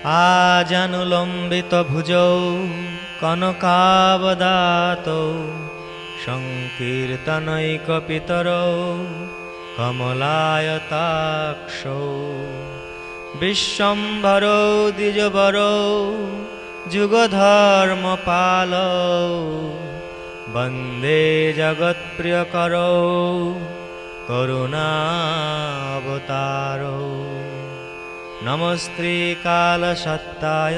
आजानुलम्बित भुजौ कनकावदातौ संकीर्तनैकपितरौ कमलायताक्षौ विश्वम्भरौ द्विजवरौ जुगधर्मपालौ वन्दे जगत्प्रियकरौ करुणावतारौ। नमस्ते कालसत्ताय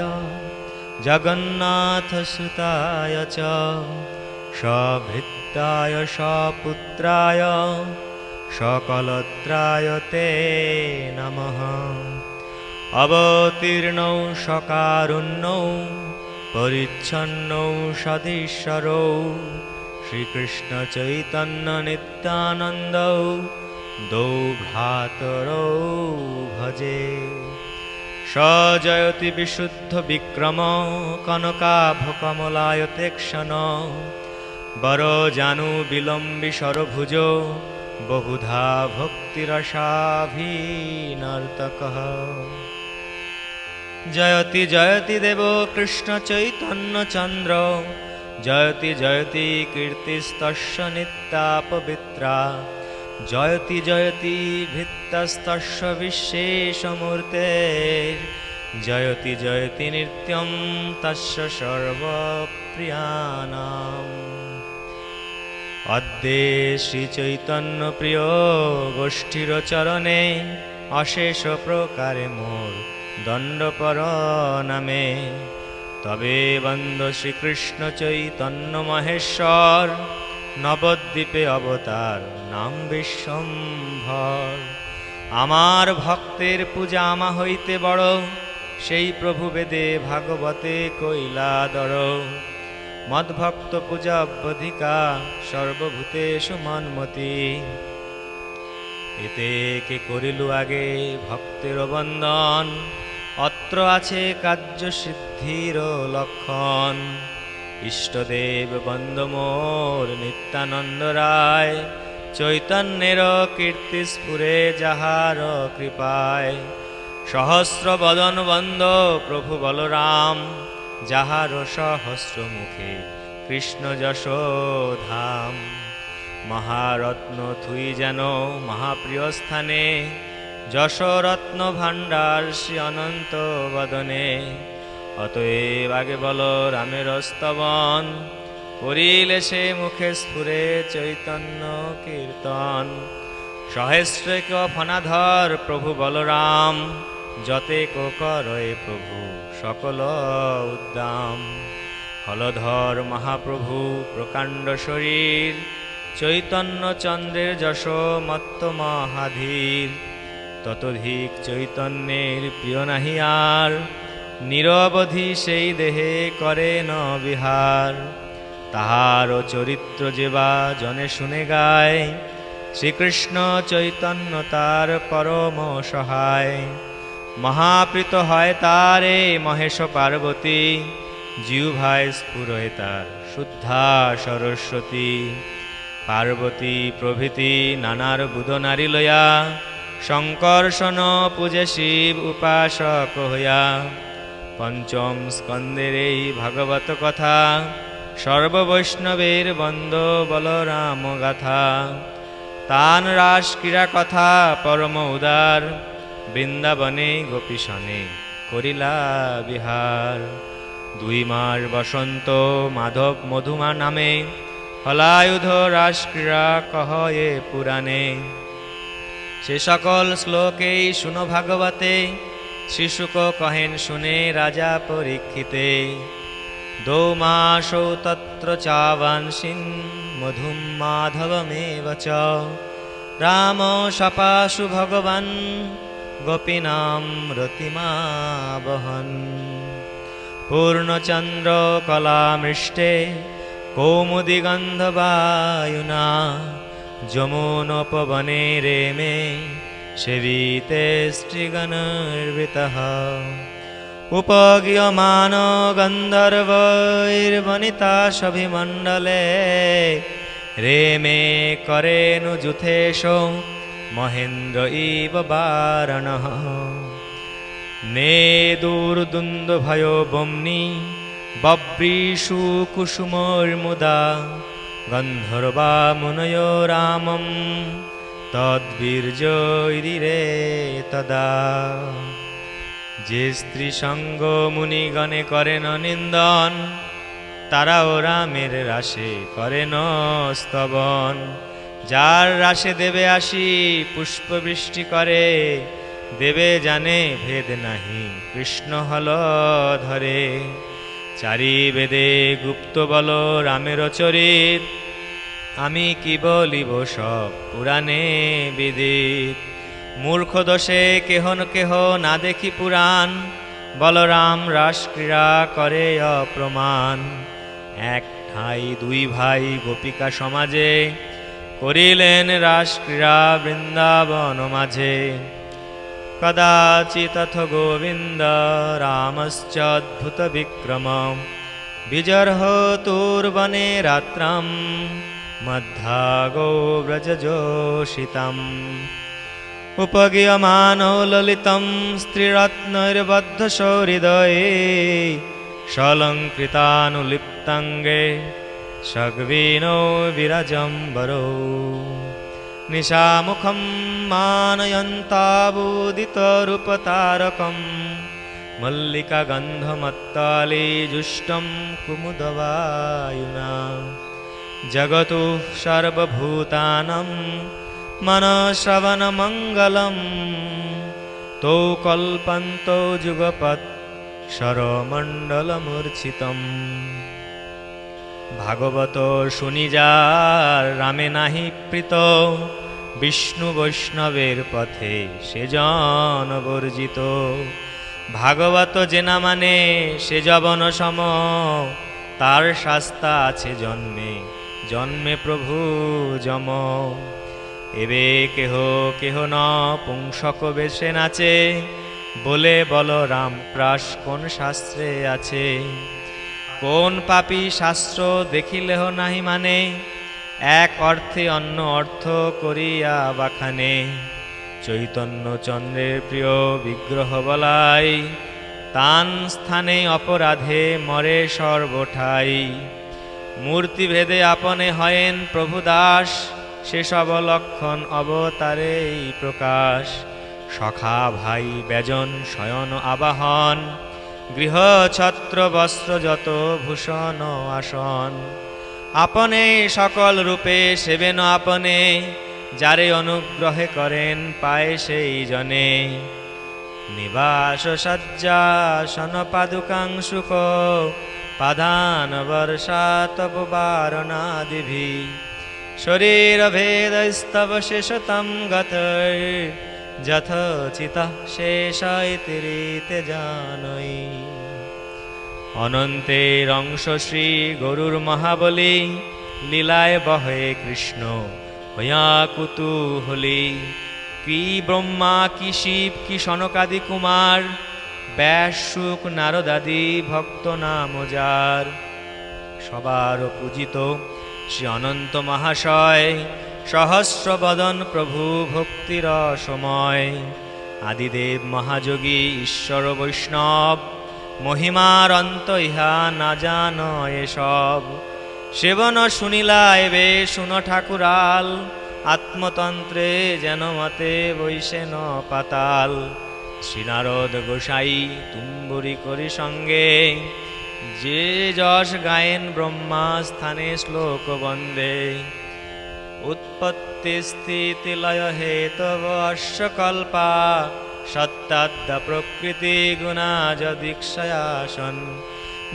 जगन्नाथसुताय च सभृत्ताय सपुत्राय सकलत्राय ते नमः। अवतीर्णौ सकारुण्यौ परिच्छन्नौ सदीश्वरौ श्रीकृष्ण चैतन्य नित्यानन्दौ दौ भ्रातरौ भजे। सजयति विशुद्ध विक्रम कनकाभकमलायतेक्षण वरजानु विलम्बि सरभुजो बहुधा भक्तिरसाभिनर्तकः। जयति जयति देवो कृष्ण चैतन्य चन्द्र जयति जयति कीर्तिस्तस्य नित्या पवित्रा जयति जयति भित्तस्तस्य विशेषमूर्ते जयति जयति नित्यं तस्य सर्वप्रियाणाम्। अद्य श्रीचैतन्य प्रिय गोष्ठीर चरणे अशेष प्रकारे मोर दंडप्रणामे। तबे बंद श्रीकृष्ण चैतन्य महेश्वर नवद्वीपे अवतार नाम विश्वम्भर। आमार भक्तेर पूजा आमा हईते बड़ सेई प्रभु वेदे भागवते কৈলাদর। मद्भक्त पूजा अवधिका सर्वभूतेषु मन्मति। एते के करिलु आगे भक्तेर बंदन अत्र आछे कार्य सिद्धिर लक्षण। इष्टदेव बंद मोर नित्यानंद राय चैतन्येर कीर्ति स्फुरे जाहार कृपाय। सहस्र बदन बंद प्रभु बलराम जाहार सहस्र मुखे कृष्ण यशोधाम। महारत्न थुई जेन महाप्रिय स्थाने যশরত্ন ভাণ্ডার শ্রী অনন্ত বদনে। অতএব আগে বলো রামের স্তবন করিলে সে মুখে স্ফুরে চৈতন্য কীর্তন। সহস্রৈক ফনাধর প্রভু বলরাম যতেক করয়ে প্রভু সকল উদ্দাম। হলধর মহাপ্রভু প্রকাণ্ড শরীর চৈতন্য চন্দ্রের যশ মত্ত মহাধীর। ততোধিক চৈতন্যের প্রিয় নাহি আর নিরবধি সেই দেহে করে ন বিহার। তাহার চরিত্র যেবা জনে শুনে গায় শ্রীকৃষ্ণ চৈতন্য তার পরম সহায়। মহাপ্রীত হয় তারে মহেশ পার্বতী জিহ্বায় স্ফুরয় তার শুদ্ধা সরস্বতী। পার্বতী প্রভৃতি নানার বুধ নারী লয়া শঙ্কর্ষণ পূজে শিব উপাসক হইয়া। পঞ্চম স্কন্দের এই ভাগবত কথা সর্ববৈষ্ণবের বন্দ বলরাম গাথা। তান রাস ক্রীড়া কথা পরম উদার বৃন্দাবনে গোপীশনে করিলা বিহার। 2 মাস বসন্ত মাধব মধুমা নামে হলায়ুধ রাস ক্রীড়া কহয়ে পুরাণে। সে সকল শ্লোকেই শুনো ভাগবতে শ্রীশুক কহেন শুনে রাজা পরীক্ষিতে। 2 মাসৌ তত্র চাবাংশিন মধুম মাধবমেব চ রাম সপাশু ভগবান গোপীনাম রতিমাবহন। পূর্ণচন্দ্র কলামৃষ্টে কৌমুদি গন্ধবায়ুনা যমুনোপবনে রেমে সেবিতে স্ত্রীগণর্বিতঃ। উপগীয়মান গন্ধর্বৈর্বনিতা সভিমণ্ডলে রেমে করেণু যুথেশ মহেন্দ্র ইব বারণঃ। নেদুর্দুন্দভয় বম্নি বব্রীষু কুসুমোর্মুদা গন্ধর্বা মুনয় রামম তদ্বীর্যৈরিরে তদা। যে স্ত্রী সঙ্গ মুনিগণে করেন নিন্দন, তারাও রামের রাশে করেন স্তবন। যার রাশে দেবে আসি পুষ্পবৃষ্টি করে, দেবে জানে ভেদ নাহি কৃষ্ণ হল ধরে। চারি বেদে গুপ্ত বল রামের চরিত, আমি কি বলিব সব পুরাণে বিদিত। মূর্খ দোষে কেহ কেহ না দেখি পুরাণ, বলরাম রাসক্রীড়া করে অপ্রমাণ। এক ঠাই দুই ভাই গোপিকা সমাজে, করিলেন রাসক্রীড়া বৃন্দাবন মাঝে। কদাচিৎ গোবিন্দ রামশ্চ অদ্ভুত বিক্রম, বিজর্হতুর্বনে রাত্রম মধ্যাগো ব্রজযোষিতম। উপগীয়মানো ললিতম স্ত্রীরত্নৈর্বদ্ধ সৌহৃদয়ে, সলঙ্কৃতানুলিপ্তাঙ্গে সগ্বীনো বিরাজম্বরো। নিশামুখম মানয়ন্তাবুদিতরূপতারকম, মল্লিকা গন্ধমত্তালি জুষ্টম কুমুদবায়ুনা। জগতু সর্বভূতানাং মনঃশ্রবণমঙ্গলম, তৌ কল্পন্তো যুগপৎ সরমণ্ডলমূর্ছিতম। ভাগবত শুনি যার রামে নাহি প্রীত, বিষ্ণু বৈষ্ণবের পথে সে জন বর্জিত। ভাগবত যে না মানে সে যবন সম, তার শাস্তা আছে জন্মে জন্মে প্রভু যম। এবে কেহ কেহ ন পুংসক বেশে নাচে, বলে বল রাম প্রাস কোন শাস্ত্রে আছে। কোন পাপী শাস্ত্র দেখিলেহ নাহি মানে, এক অর্থে অন্য অর্থ করিয়া বাখানে। চৈতন্য চন্দ্রের প্রিয় বিগ্রহ বলাই, তান স্থানে অপরাধে মরে সর্বঠাই। মূর্তিভেদে আপনে হয়েন প্রভু দাস, সেসব লক্ষণ অবতারেই প্রকাশ। সখা ভাই ব্যজন শয়ন আবাহন, গৃহ ছত্র বস্ত্র যত ভূষণ আসন। আপনে সকল রূপে সেবেন আপনে, যারে অনুগ্রহে করেন পায় সেই জনে। নিবাস সজ্জাসন পাদুকাং শুক, পাধান বর্ষা তব বারণাদিভি। শরীর ভেদস্তব শেষতম গত, যথোচিত শেষ ইতি রীতে জানই। অনন্তের অংশ শ্রী গরুর মহাবলী, লীলায় বহে কৃষ্ণ হইয়া কুতূহলী। কি ব্রহ্মা কি শিব কি সনকাদি কুমার, ব্যাস শুক নারদাদি ভক্ত নাম যার। সবার পূজিত শ্রী অনন্ত মহাশয়, সহস্র বদন প্রভু ভক্তির সময়। আদিদেব মহাযোগী ঈশ্বর বৈষ্ণব, মহিমার অন্ত ইহা না জান এসব। সেবন শুনিলা এবে শুন ঠাকুরাল, আত্মতন্ত্রে যেন মতে বৈশে ন পাতাল। শ্রীনারদ গোসাই তুম্বরি করি সঙ্গে, যে যশ গায়েন ব্রহ্মা স্থানে শ্লোক বন্দে। উৎপত্তি স্থিতি লয় হেতব অশ্বকল্পা, সত্তাদ্য প্রকৃতি গুণা যদীক্ষয়াসন।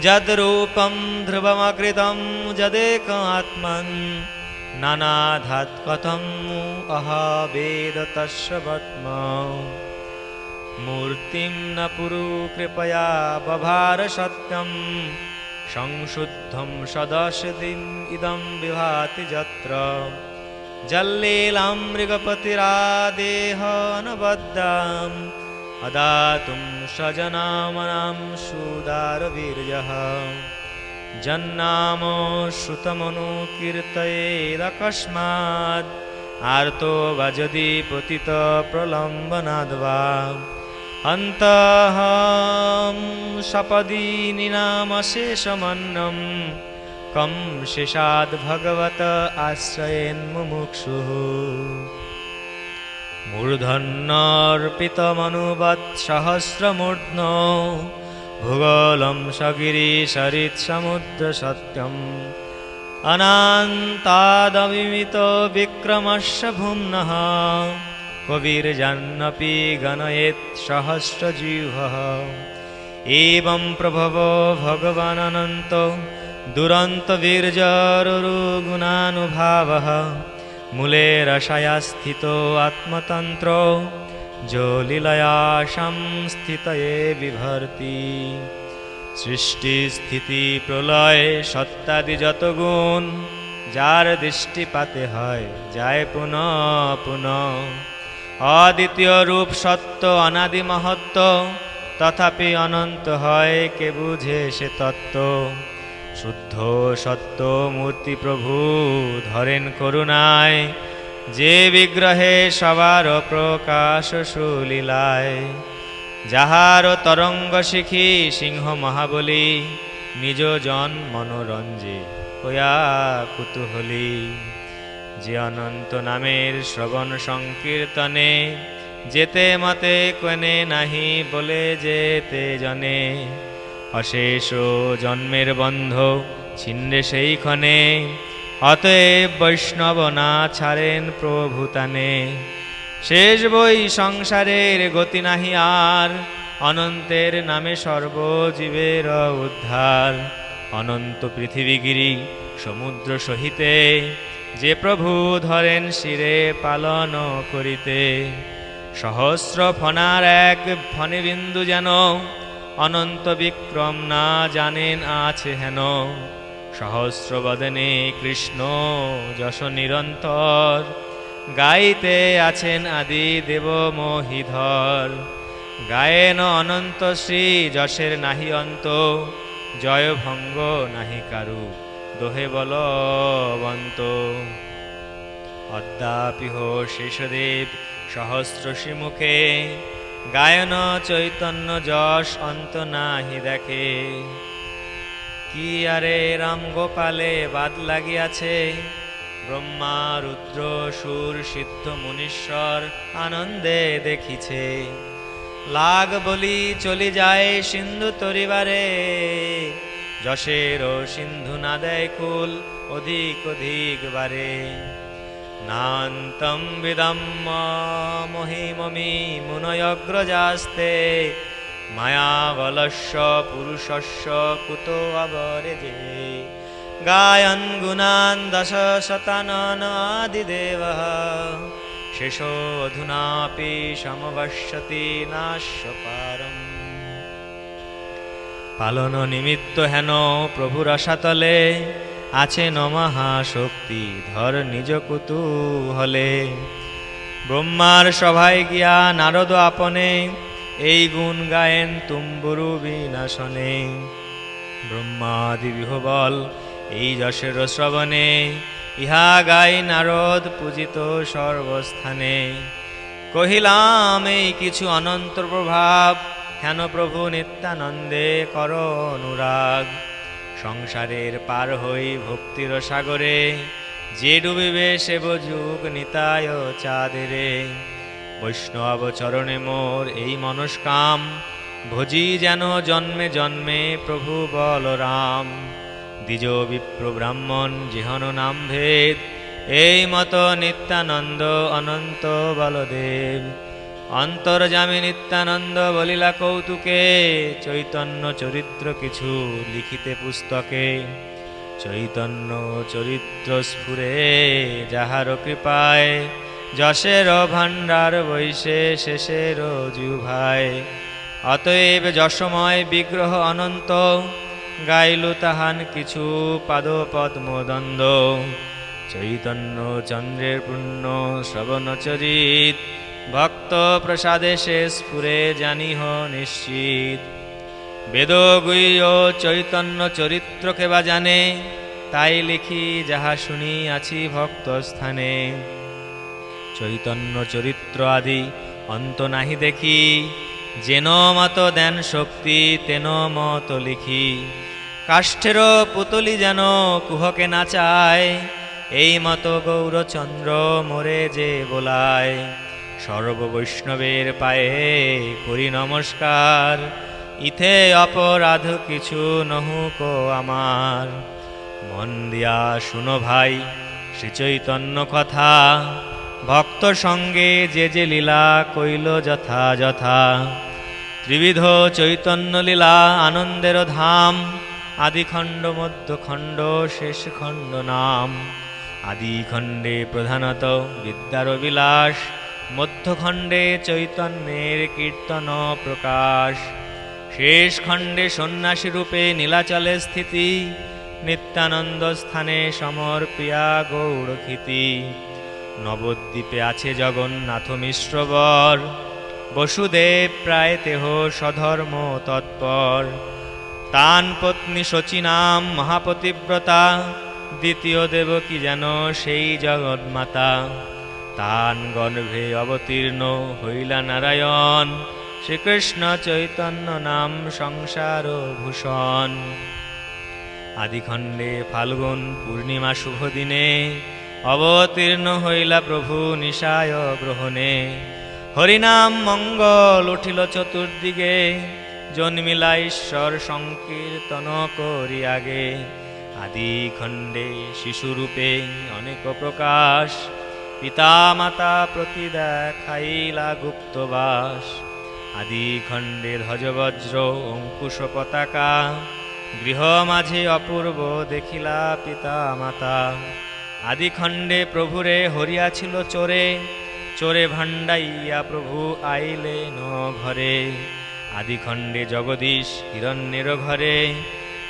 যদ্রূপম ধ্রুবমকৃতম যদেক আত্মন, নানাধাৎ কথম অহবেদ তস্য বত্ম। মূর্তিম ন পুরু কৃপয়া বভার সত্যম, সংশুদ্ধম সদশদিন ইদম বিভাতি যত্র। জল্লীলাম মৃগপতিরাদেহ অনবদ্যাম, অদাতুম স্বজনামনাম সুদারবীর্যঃ। জন্নাম শ্রুতমনুকীর্তয়েদকস্মাৎ, আর্তো বা যদি পতিত প্রলম্বনাদ্ বা। অন্তহম সপদি নিনামশেষমন্নম কম শেষাদ ভগবত আশ্রয়েন মুমুক্ষুঃ মূর্ধন্যর্পিতমনুবৎ সহস্রমূর্ধ্ন ভূগোলম সগিরি সরিৎ সমুদ্র সত্যম অনন্তাদবিমিত বিক্রমস্য ভুম্নঃ কবির্জন্নপি গণয়েৎ সহস্রজিহ্বঃ এবং প্রভবো ভগবান অনন্ত দুরন্ত বীর্যরুগুণানুভাবঃ মূলে রসায়া স্থিত আত্মতন্ত্র যো লীলয়া সংস্থিতয়ে বিভর্তি সৃষ্টি স্থিতি প্রলয় সত্যাদি যত গুণ যার দৃষ্টিপাতে হয় যায় পুনঃ পুনঃ অদ্বিতীয় রূপ সত্য অনাদি মহত্ব তথাপি অনন্ত হয় কে বুঝে সে তত্ত্ব শুদ্ধ সত্য মূর্তি প্রভু ধরেন করুণায় যে বিগ্রহে সবার প্রকাশ সুলীলায় যাহার তরঙ্গ শিখি সিংহ মহাবলী নিজ জন মনোরঞ্জে হইয়া কুতূহলী যে অনন্ত নামের শ্রবণ সংকীর্তনে যেতে মতে কোনে নাহি বলে যেতে জনে অশেষ জন্মের বন্ধ ছিন্নে সেই ক্ষণে অতএব বৈষ্ণব না ছাড়েন প্রভুতানে শেষ বই সংসারের গতি নাহি আর অনন্তের নামে সর্বজীবের উদ্ধার অনন্ত পৃথিবীগিরি সমুদ্র সহিতে যে প্রভু ধরেন শিরে পালন করিতে সহস্র ফণার এক ফণিবিন্দু যেন অনন্ত বিক্রম না জানেন আছে হেন সহস্র বদনে কৃষ্ণ যশ নিরন্তর গাইতে আছেন আদি দেব মহিধর গায়েন অনন্ত শ্রী যশের নাহি অন্ত জয় ভঙ্গ নাহি কারু দোহে বলবন্ত অদ্যাপিহ শেষদেব সহস্র শ্রীমুখে গায়ন চৈতন্য যশ অন্ত নাহি দেখে কি আরে রাম গোপালে বাদ লাগিয়াছে ব্রহ্মা রুদ্র সুর সিদ্ধ মুনীশ্বর আনন্দে দেখিছে লাগ বলি চলি যায় সিন্ধু তরিবারে যশের সিন্ধু না দেয় কুল অধিক অধিক বারে নান্তম বিদম মহিমমি মুনয়গ্রজাস্তে মায়াবলস্য পুরুষস্য কুতো অবরে যে গায়ন গুণান দশ শতাননাদিদেবঃ শেষো অধুনাপি সমবশ্যতি নাশ্য পারম পালন নিমিত্ত হেন প্রভুর রসাতলে আছে মহাশক্তি ধর নিজ কুতূহলে ব্রহ্মার সভায় গিয়া নারদ আপনে এই গুণ গায়েন তুম্বুরু বিনাশনে ব্রহ্মাদি বিহবল এই যশের শ্রবণে ইহা গাই নারদ পূজিত সর্বস্থানে কহিলাম এই কিছু অনন্ত প্রভাব হেন প্রভু নিত্যানন্দে কর অনুরাগ সংসারের পার হই ভক্তির সাগরে যে ডুবিবে সে বুঝুক নিতায় চাঁদেরে বৈষ্ণব চরণে মোর এই মনস্কাম ভজি যেন জন্মে জন্মে প্রভু বলরাম দ্বিজ বিপ্র ব্রাহ্মণ যেহন নাম ভেদ এই মত নিত্যানন্দ অনন্ত বলদেব অন্তর্যামী নিত্যানন্দ বলিলা কৌতুকে চৈতন্য চরিত্র কিছু লিখিতে পুস্তকে চৈতন্য চরিত্র স্ফুরে যাহার কৃপায় যশের ভাণ্ডার বৈশে শেষের জিহ্বায় অতএব যশময় বিগ্রহ অনন্ত গাইলু তাহান কিছু পাদ পদ্মদন্দ চৈতন্য চন্দ্রের পূর্ণ শ্রবণ চরিত ভক্ত প্রসাদে সে স্ফুরে জানিহ নিশ্চিত বেদ গুহ্য চৈতন্য চরিত্রকে বা জানে তাই লিখি যাহা শুনি আছি ভক্ত স্থানে চৈতন্য চরিত্র আদি অন্ত নাহি দেখি যেন মত দেন শক্তি তেন মত লিখি, কাষ্ঠের পুতলি যেন কুহকে নাচায়, এই মত গৌরচন্দ্র মোরে যে বোলায়। সর্ব বৈষ্ণবের পায়ে করি নমস্কার, ইথে অপরাধ কিছু নহুক আমার। মন দিয়া শুনো ভাই শ্রী চৈতন্য কথা, ভক্ত সঙ্গে যে যে লীলা কইল যথা যথা। ত্রিবিধ চৈতন্য লীলা আনন্দের ধাম, আদিখণ্ড মধ্যখণ্ড শেষ খণ্ড নাম। আদিখণ্ডে প্রধানত বিদ্যার বিলাস, মধ্যখণ্ডে চৈতন্যের কীর্তন প্রকাশ। শেষ খণ্ডে সন্ন্যাসী রূপে নীলাচলে স্থিতি, নিত্যানন্দ স্থানে সমর্পিয়া গৌড়খিতি। নবদ্বীপে আছে জগন্নাথ মিশ্রবর, বসুদেব প্রায় তেহ স্বধর্ম তৎপর। তান পত্নী শচী নাম মহাপতিব্রতা, দ্বিতীয় দেবকী যেন সেই জগন্মাতা। তান গর্ভে অবতীর্ণ হইলা নারায়ণ, শ্রীকৃষ্ণ চৈতন্য নাম সংসার ভূষণ। আদিখণ্ডে ফাল্গুন পূর্ণিমা শুভ দিনে, অবতীর্ণ হইলা প্রভু নিশায় গ্রহণে। হরিনাম মঙ্গল উঠিল চতুর্দিকে, জন্মিলা ঈশ্বর সংকীর্তন করি আগে। আদিখণ্ডে শিশুরূপে অনেক প্রকাশ, পিতা মাতা প্রতি দেখাইলা গুপ্তবাস। আদিখণ্ডে ধ্বজবজ্র অঙ্কুশ পতাকা, গৃহ মাঝে অপূর্ব দেখিলা পিতা মাতা। আদিখণ্ডে প্রভুরে হরিয়াছিল চোরে, চোরে ভাণ্ডাইয়া প্রভু আইলেন ঘরে। আদিখণ্ডে জগদীশ হিরণ্যের ঘরে,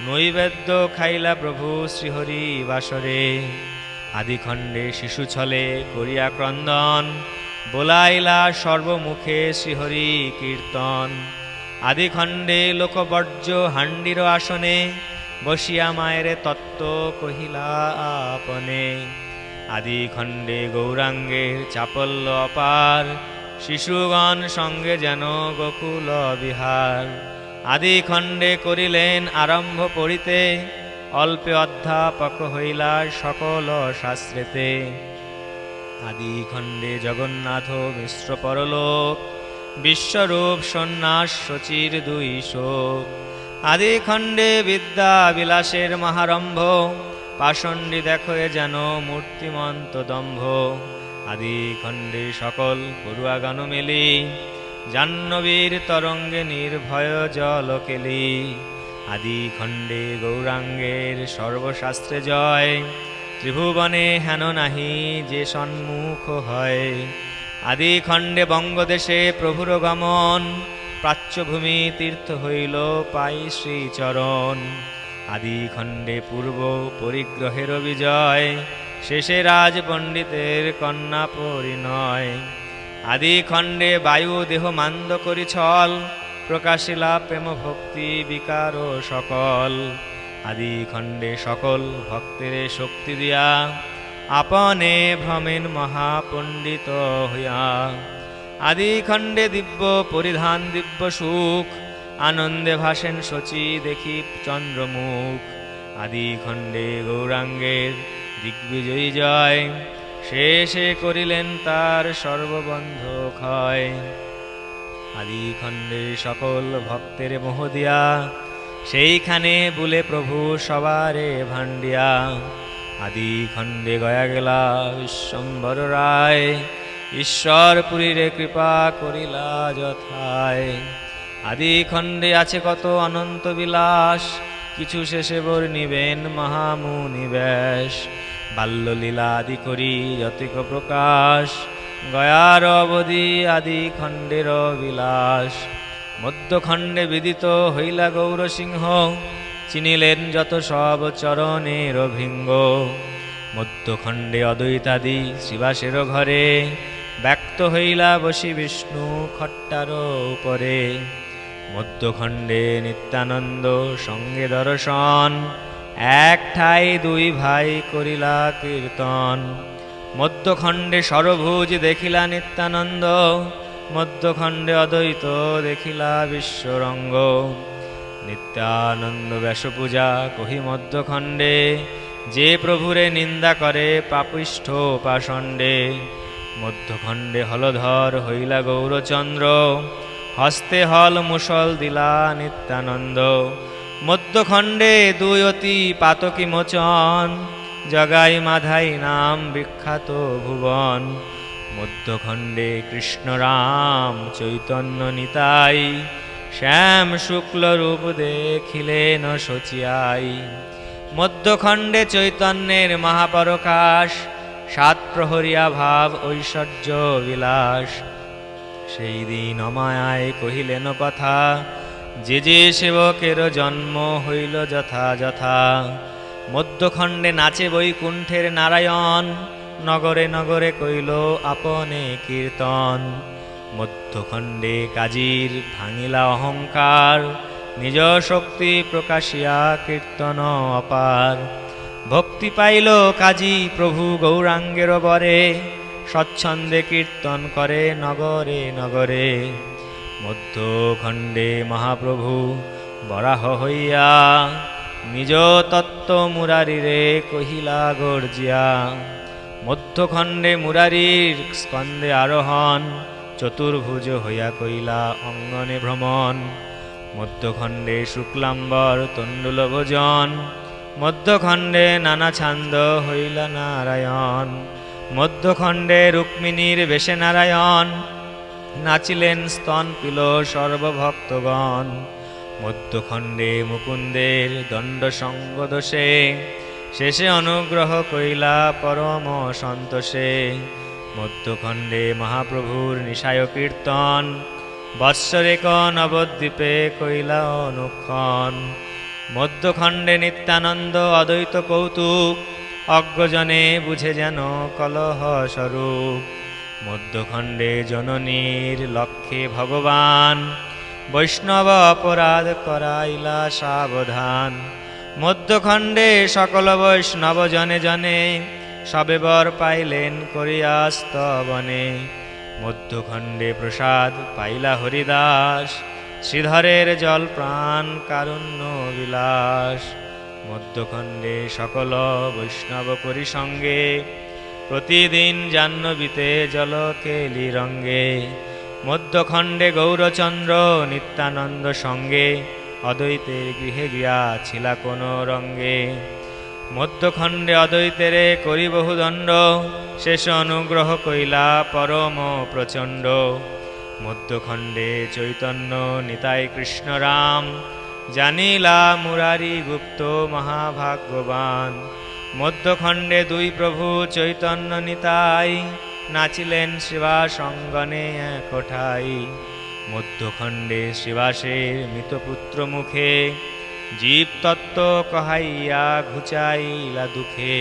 নৈবেদ্য খাইলা প্রভু শ্রীহরি বাসরে। আদিখণ্ডে শিশু ছলে করিয়া ক্রন্দন, বোলাইলা সর্বমুখে শ্রীহরি কীর্তন। আদিখণ্ডে লোকবর্জ্য হান্ডির আসনে, বসিয়া মায়ের তত্ত্ব কহিলা আপনে। আদিখণ্ডে গৌরাঙ্গের চাপল্য অপার, শিশুগণ সঙ্গে যেন গোকুল বিহার। আদিখণ্ডে করিলেন আরম্ভ পড়িতে, অল্পে অধ্যাপক হইলা সকল শাস্ত্রেতে। আদিখণ্ডে জগন্নাথ মিশ্র পরলোক, বিশ্বরূপ সন্ন্যাস শচীর দুই শোক। আদিখণ্ডে বিদ্যা বিলাসের মহারম্ভ, পাষণ্ডী দেখো যেন মূর্তিমন্ত দম্ভ। আদিখণ্ডে সকল পড়ুয়াগান মেলি, জাহ্নবীর তরঙ্গে নির্ভয় জল কেলি। আদিখণ্ডে গৌরাঙ্গের সর্বশাস্ত্রে জয়, ত্রিভুবনে হেন নাহি যে সন্মুখ হয়। আদিখণ্ডে বঙ্গদেশে প্রভুর গমন, প্রাচ্যভূমি তীর্থ হইল পাই শ্রীচরণ। আদিখণ্ডে পূর্ব পরিগ্রহের বিজয়, শেষে রাজ পণ্ডিতের কন্যা পরিণয়। আদিখণ্ডে বায়ু দেহ মান্দ করি ছল, প্রকাশিলা প্রেম ভক্তি বিকার সকল। আদিখণ্ডে সকল ভক্তের শক্তি দিয়া, আপনে ভ্রমেন মহাপণ্ডিত হইয়া। আদিখণ্ডে দিব্য পরিধান দিব্য সুখ, আনন্দে ভাসেন শচী দেখি চন্দ্রমুখ। আদিখণ্ডে গৌরাঙ্গের দিগ্বিজয়ী জয়, শেষে করিলেন তার সর্ববন্ধ ক্ষয়। আদিখণ্ডে সকল ভক্তের মোহ দিয়া, সেইখানে বুলে প্রভু সবারে ভান্ডিয়া। আদিখণ্ডে গয়া গেলা বিশ্বম্বর রায়, ঈশ্বরপুরীরে কৃপা করিলা যথায়। আদিখণ্ডে আছে কত অনন্ত বিলাস, কিছু শেষে বর্ণিবেন মহামুনি ব্যাস। বাল্যলীলা আদি করি যতিক প্রকাশ, গয়ার অবধি আদিখণ্ডের বিলাস। মধ্যখণ্ডে বিদিত হইলা গৌরসিংহ, চিনিলেন যত সব চরণের ভৃঙ্গ। মধ্যখণ্ডে অদ্বৈতাদি শ্রীবাসের ঘরে, ব্যক্ত হইলা বসি বিষ্ণু খট্টার উপরে। মধ্যখণ্ডে নিত্যানন্দ সঙ্গে দর্শন, এক ঠাই দুই ভাই করিলা কীর্তন। মধ্যখণ্ডে সরভুজ দেখিলা নিত্যানন্দ, মধ্যখণ্ডে অদ্বৈত দেখিলা বিশ্বরঙ্গ। নিত্যানন্দ ব্যাস পূজা কহি মধ্যখণ্ডে, যে প্রভুরে নিন্দা করে পাপিষ্ঠ পাষণ্ডে। মধ্যখণ্ডে হলধর হইলা গৌরচন্দ্র, হস্তে হল মুসল দিলা নিত্যানন্দ। মধ্যখণ্ডে দুই অতি পাতকী মোচন, জগাই মাধাই নাম বিখ্যাত ভুবন। মধ্যখণ্ডে কৃষ্ণ রাম চৈতন্য নিতাই, শ্যাম শুক্ল রূপ দেখিলেন শচিয়াই। মধ্যখণ্ডে চৈতন্যের মহাপরকাশ, সাত প্রহরিয়া ভাব ঐশ্বর্য বিলাস। সেই দিন অমায়ায় কহিলেন কথা, যে যে সেবকের জন্ম হইল যথা যথা। মধ্যখণ্ডে নাচে বৈকুণ্ঠের নারায়ণ, নগরে নগরে কইল আপনে কীর্তন। মধ্যখণ্ডে কাজীর ভাঙিলা অহংকার, নিজ শক্তি প্রকাশিয়া কীর্তন অপার। ভক্তি পাইল কাজী প্রভু গৌরাঙ্গের বরে, স্বচ্ছন্দে কীর্তন করে নগরে নগরে। মধ্যখণ্ডে মহাপ্রভু বরাহ হইয়া, নিজ তত্ত্ব মুরারিরে কহিলা গর্জিয়া। মধ্যখণ্ডে মুরারির স্কন্দে আরোহণ, চতুর্ভুজ হইয়া কইলা অঙ্গনে ভ্রমণ। মধ্যখণ্ডে শুক্লাম্বর তণ্ডুল ভোজন, মধ্যখণ্ডে নানা ছান্দ হইলা নারায়ণ। মধ্যখণ্ডে রুক্মিণীর বেশে নারায়ণ, নাচিলেন স্তন পিল সর্বভক্তগণ। মধ্যখণ্ডে মুকুন্দের দণ্ড সঙ্গ দোষে, শেষে অনুগ্রহ কইলা পরম সন্তোষে। মধ্যখণ্ডে মহাপ্রভুর নিশায় কীর্তন, বৎসরেক নবদ্বীপে কইলা অনুক্ষণ। মধ্যখণ্ডে নিত্যানন্দ অদ্বৈত কৌতুক, অজ্ঞজনে বুঝে যেন কলহ স্বরূপ। মধ্যখণ্ডে জননীর লক্ষ্যে ভগবান, বৈষ্ণব অপরাধ করাইলা সাবধান। মধ্যখণ্ডে সকল বৈষ্ণব জনে জনে, সবে বর পাইলেন করিয়া স্তবনে। মধ্যখণ্ডে প্রসাদ পাইলা হরিদাস, শ্রীধরের জল প্রাণ কারুণ্য বিলাস। মধ্যখণ্ডে সকল বৈষ্ণব করি সঙ্গে, প্রতিদিন জাহ্নবীতে জল কেলি রঙ্গে। মধ্যখণ্ডে গৌরচন্দ্র নিত্যানন্দ সঙ্গে, অদ্বৈতের গৃহে গিয়াছিলা কোন রঙ্গে। মধ্যখণ্ডে অদ্বৈতেরে করি বহুদণ্ড, শেষ অনুগ্রহ কইলা পরম প্রচণ্ড। মধ্যখণ্ডে চৈতন্য নিতাই কৃষ্ণ রাম, জানিলা মুরারি গুপ্ত মহাভাগ্যবান। মধ্যখণ্ডে দুই প্রভু চৈতন্য নিতাই, নাচিলেন শিবাসঙ্গনে একঠাই। মধ্যখণ্ডে শিবাসের মৃতপুত্র মুখে, জীব তত্ত্ব কহাইয়া ঘুচাইলা দুঃখে।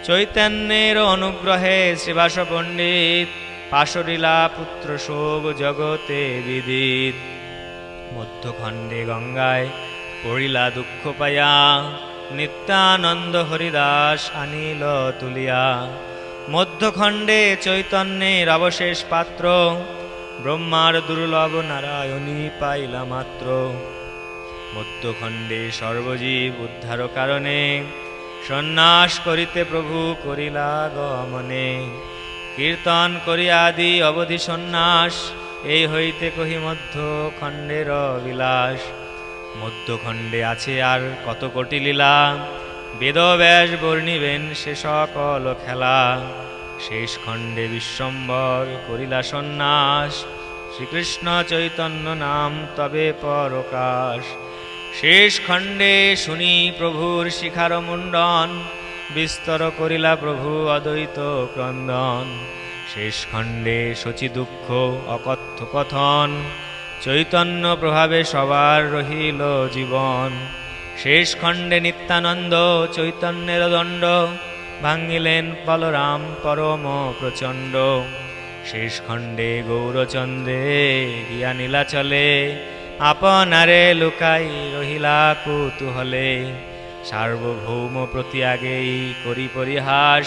চৈতন্যের অনুগ্রহে শিবাস পণ্ডিত, পাশরিলা পুত্র শোক জগতে বিদিত। মধ্যখণ্ডে গঙ্গায় পড়িলা দুঃখ পায়া, নিত্যানন্দ হরিদাস আনিল তুলিয়া। মধ্যখণ্ডে চৈতন্যের অবশেষ পাত্র, ব্রহ্মার দুর্লভ নারায়ণী পাইলা মাত্র। মধ্যখণ্ডে সর্বজীব উদ্ধার কারণে, সন্ন্যাস করিতে প্রভু করিলা গমনে। কীর্তন করিয়া আদি অবধি সন্ন্যাস, এই হইতে কহি মধ্যখণ্ডের বিলাস। মধ্যখণ্ডে আছে আর কত কোটি লীলা, বেদব্যাস বর্ণিবেন সে সকল খেলা। শেষ খণ্ডে বিশ্বম্বর করিলা সন্ন্যাস, শ্রীকৃষ্ণ চৈতন্য নাম তবে পরকাশ। শেষ খণ্ডে শুনি প্রভুর শিখার মুণ্ডন, বিস্তর করিলা প্রভু অদ্বৈত ক্রন্দন। শেষ খণ্ডে শচী দুঃখ অকথ্য কথন, চৈতন্য প্রভাবে সবার রহিল জীবন। শেষ খণ্ডে নিত্যানন্দ চৈতন্যের দণ্ড, ভাঙিলেন বলরাম পরম প্রচণ্ড। শেষ খণ্ডে গৌরচন্দ্রে গিয়া নীলাচলে, আপনারে লুকাই রহিলা কৌতূহলে। সার্বভৌম প্রতি আগেই করি পরিহাস,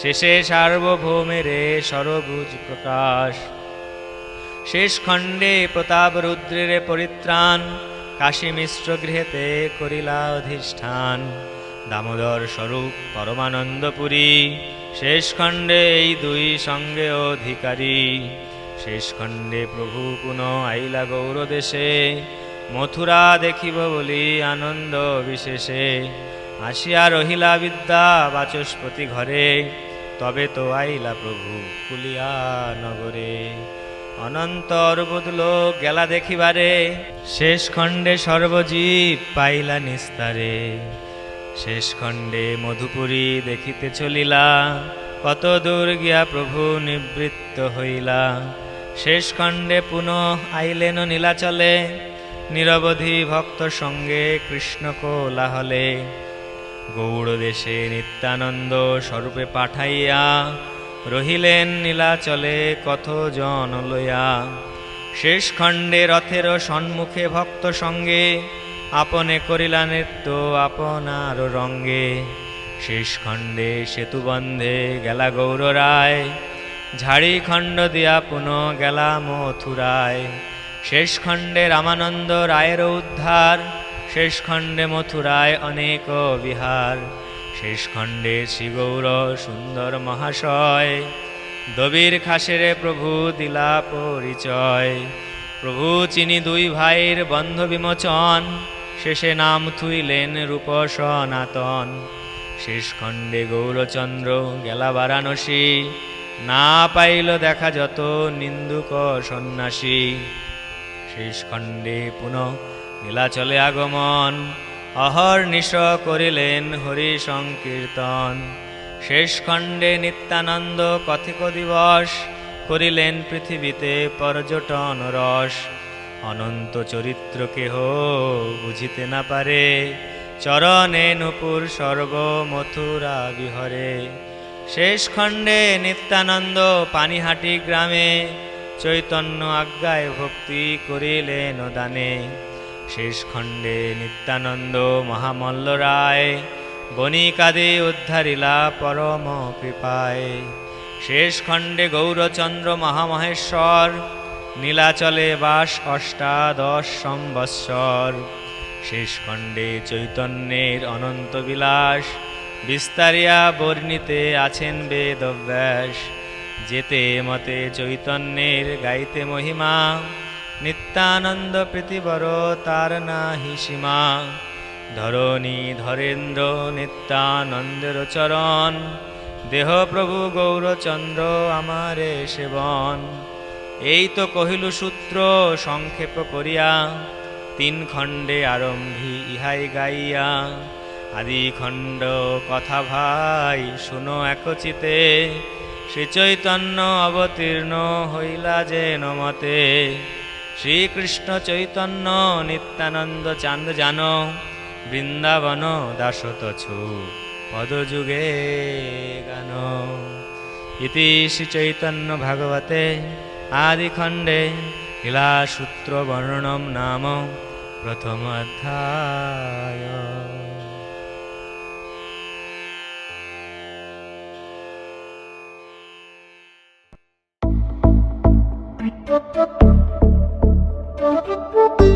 শেষে সার্বভৌমেরে সরভুজ প্রকাশ। শেষ খণ্ডে প্রতাপ রুদ্রের পরিত্রাণ, কাশী মিশ্র গৃহেতে করিলা অধিষ্ঠান। দামোদর স্বরূপ পরমানন্দপুরী, শেষ খণ্ডে এই দুই সঙ্গে অধিকারী। শেষ খণ্ডে প্রভু পুনঃ আইলা গৌর দেশে, মথুরা দেখিব বলি আনন্দ বিশেষে। আসিয়া রহিলা বিদ্যা বাচস্পতি ঘরে, তবে তো আইলা প্রভু কুলিয়া নগরে। অনন্ত অর্বুদ লোক গেলা দেখিবারে, শেষ খণ্ডে সর্বজীব পাইলা নিস্তারে। শেষ খণ্ডে মধুপুরী দেখিতে চলিলা, কত দূর গিয়া প্রভু নিবৃত্ত হইলা। শেষ খণ্ডে পুনঃ আইলেন নীলাচলে, নিরবধি ভক্ত সঙ্গে কৃষ্ণ কোলাহলে। গৌড় দেশে নিত্যানন্দ স্বরূপে পাঠাইয়া, রহিলেন নীলাচলে কত জন লইয়া। শেষ খণ্ডে রথের সম্মুখে ভক্ত সঙ্গে, আপনে করিলা নৃত্য আপনার রঙ্গে। শেষ খণ্ডে সেতুবন্ধে গেলা গৌর রায়, ঝাড়ি খণ্ড দিয়া পুনঃ গেলা মথুরায়। শেষ খণ্ডে রামানন্দ রায়ের উদ্ধার, শেষ খণ্ডে মথুরায় অনেক বিহার। শেষ খণ্ডে শ্রীগৌর সুন্দর মহাশয়, দবির খাসেরে প্রভু দিলা পরিচয়। প্রভু চিনি দুই ভাইয়ের বন্ধ বিমোচন, শেষে নাম থুইলেন রূপ সনাতন। শেষ খণ্ডে গৌরচন্দ্র গেলা বারাণসী, না পাইল দেখা যত নিন্দুক সন্ন্যাসী। শেষ খণ্ডে পুনঃ নীলাচলে আগমন, অহর্নিশ করিলেন হরি সংকীর্তন। শেষ খণ্ডে নিত্যানন্দ কথিক দিবস, করিলেন পৃথিবীতে পর্যটন রস। অনন্ত চরিত্র কেহ বুঝিতে না পারে, চরণে নূপুর সর্ব মথুরা বিহরে। শেষ খণ্ডে নিত্যানন্দ পানিহাটি গ্রামে, চৈতন্য আজ্ঞায় ভক্তি করিলেন দানে। শেষ খণ্ডে নিত্যানন্দ মহামল্ল রায়, বণিকাদি উদ্ধারিলা পরম কৃপায়। শেষ খণ্ডে গৌরচন্দ্র মহামহেশ্বর, নীলাচলে বাস অষ্টাদশ সম্বৎসর। শেষ খণ্ডে চৈতন্যের অনন্ত বিলাস, বিস্তারিয়া বর্ণিতে আছেন বেদব্যাস। যেতে মতে চৈতন্যের গাইতে মহিমা, নিত্যানন্দ প্রীতিবর তার নাহি সীমা। ধরণী ধরেন্দ্র নিত্যানন্দের চরণ, দেহ প্রভু গৌরচন্দ্র আমারে সেবন। এই তো কহিলু সূত্র সংক্ষেপ করিয়া, তিন খণ্ডে আরম্ভি ইহাই গাইয়া। আদি খণ্ড কথা ভাই শুনো একচিতে, শ্রীচৈতন্য অবতীর্ণ হইলা যে নমতে। শ্রীকৃষ্ণ চৈতন্য নিত্যানন্দ চান্দ জান, বৃন্দাবন দাসতছু পদযুগে গান। ইতি শ্রীচৈতন্য ভাগবতে আদি খণ্ডে লীলাসূত্র বর্ণনম নাম প্রথম অধ্যায়। Thank you.